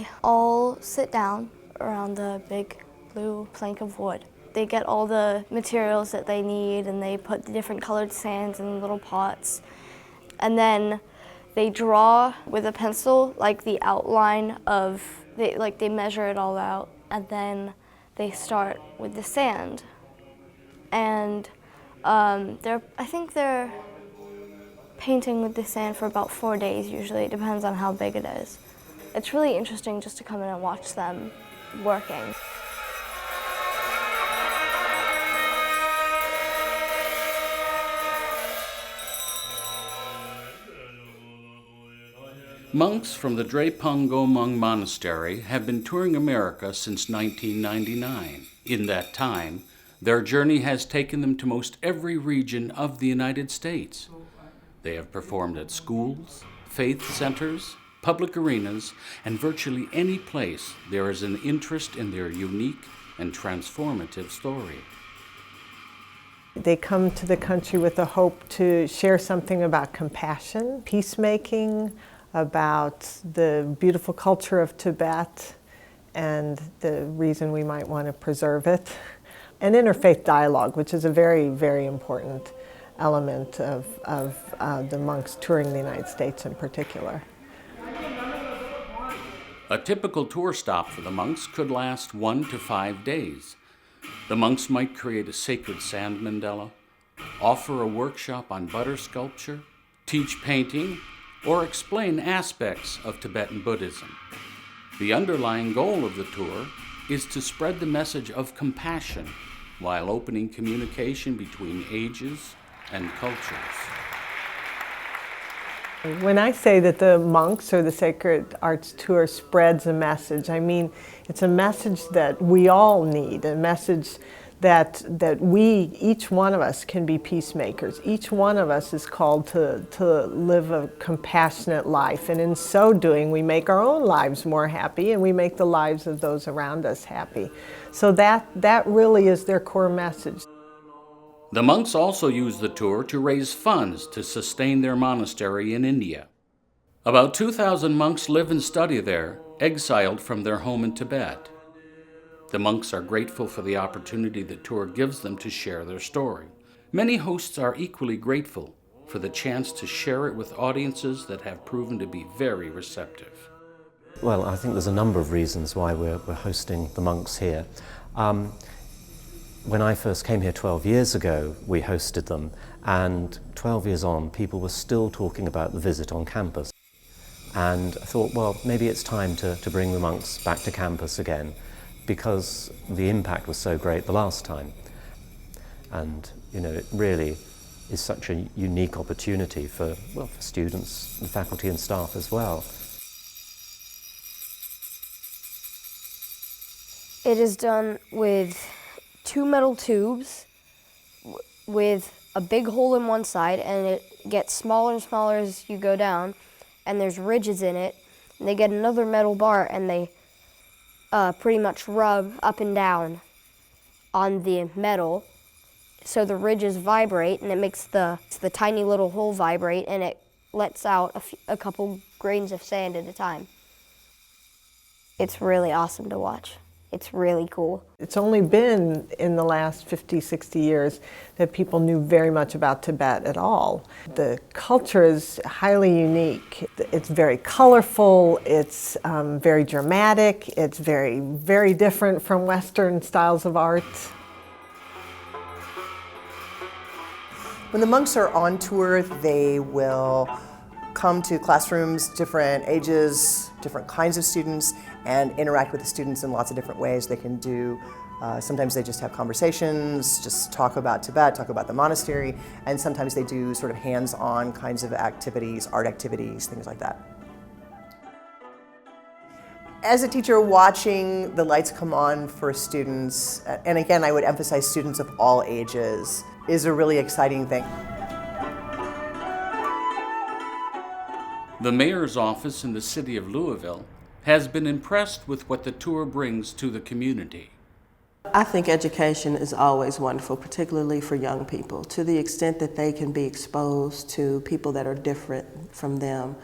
They all sit down around the big blue plank of wood. They get all the materials that they need and they put the different colored sands in little pots. And then they draw with a pencil like the outline of, they measure it all out, and then they start with the sand. And I think they're painting with the sand for about 4 days usually. It depends on how big it is. It's really interesting just to come in and watch them working. Monks from the Drepung Gomang monastery have been touring America since 1999. In that time, their journey has taken them to most every region of the United States. They have performed at schools, faith centers, public arenas, and virtually any place there is an interest in their unique and transformative story. They come to the country with a hope to share something about compassion, peacemaking, about the beautiful culture of Tibet and the reason we might want to preserve it, and interfaith dialogue, which is a very, very important element of the monks touring the United States in particular. A typical tour stop for the monks could last 1 to 5 days. The monks might create a sacred sand mandala, offer a workshop on butter sculpture, teach painting, or explain aspects of Tibetan Buddhism. The underlying goal of the tour is to spread the message of compassion while opening communication between ages and cultures. When I say that the monks or the Sacred Arts Tour spreads a message, I mean it's a message that we all need, a message that we, each one of us, can be peacemakers. Each one of us is called to live a compassionate life, and in so doing we make our own lives more happy and we make the lives of those around us happy. So that really is their core message. The monks also use the tour to raise funds to sustain their monastery in India. About 2,000 monks live and study there, exiled from their home in Tibet. The monks are grateful for the opportunity the tour gives them to share their story. Many hosts are equally grateful for the chance to share it with audiences that have proven to be very receptive. Well, I think there's a number of reasons why we're hosting the monks here. When I first came here 12 years ago, we hosted them, and 12 years on, people were still talking about the visit on campus. And I thought, well, maybe it's time to bring the monks back to campus again, because the impact was so great the last time. And, you know, it really is such a unique opportunity for students, the faculty and staff as well. It is done with 2 metal tubes with a big hole in one side, and it gets smaller and smaller as you go down, and there's ridges in it, and they get another metal bar and they pretty much rub up and down on the metal so the ridges vibrate, and it makes the tiny little hole vibrate, and it lets out a couple grains of sand at a time. It's really awesome to watch. It's really cool. It's only been in the last 50, 60 years that people knew very much about Tibet at all. The culture is highly unique. It's very colorful, it's very dramatic, it's very, very different from Western styles of art. When the monks are on tour, they will come to classrooms, different ages, different kinds of students, and interact with the students in lots of different ways. They can do, sometimes they just have conversations, just talk about Tibet, talk about the monastery, and sometimes they do sort of hands-on kinds of activities, art activities, things like that. As a teacher, watching the lights come on for students, and again, I would emphasize students of all ages, is a really exciting thing. The mayor's office in the city of Louisville has been impressed with what the tour brings to the community. I think education is always wonderful, particularly for young people, to the extent that they can be exposed to people that are different from them,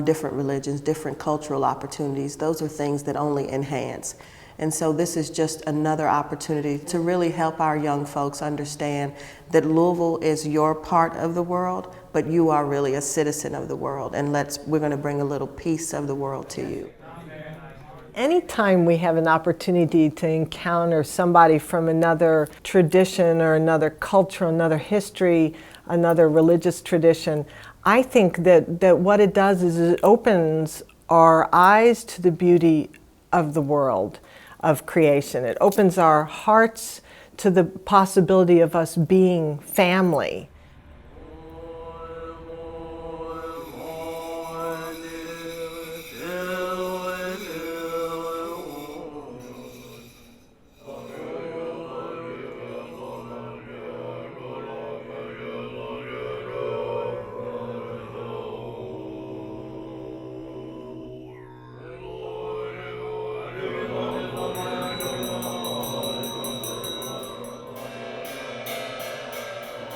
different religions, different cultural opportunities. Those are things that only enhance. And so this is just another opportunity to really help our young folks understand that Louisville is your part of the world, but you are really a citizen of the world, and we're going to bring a little piece of the world to you. Anytime we have an opportunity to encounter somebody from another tradition or another culture, another history, another religious tradition, I think that what it does is it opens our eyes to the beauty of the world, of creation. It opens our hearts to the possibility of us being family.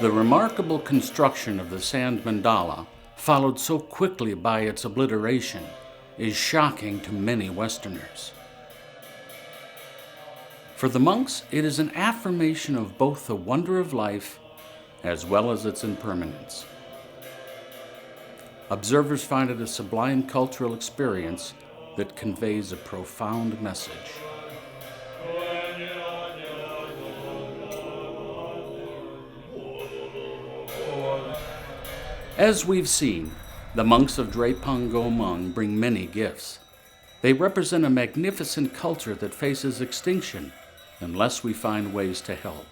The remarkable construction of the sand mandala, followed so quickly by its obliteration, is shocking to many Westerners. For the monks, it is an affirmation of both the wonder of life as well as its impermanence. Observers find it a sublime cultural experience that conveys a profound message. As we've seen, the monks of Drepung Gomang bring many gifts. They represent a magnificent culture that faces extinction unless we find ways to help.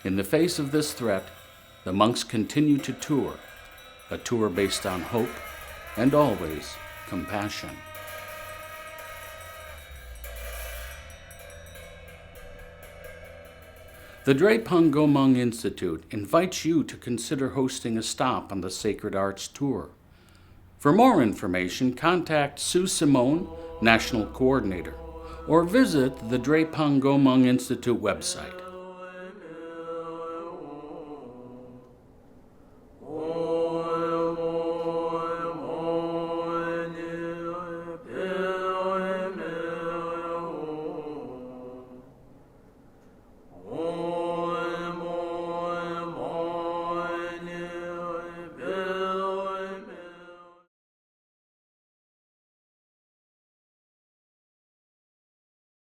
In the face of this threat, the monks continue to tour, a tour based on hope and always compassion. The Drepung Gomang Institute invites you to consider hosting a stop on the Sacred Arts Tour. For more information, contact Sue Simone, National Coordinator, or visit the Drepung Gomang Institute website.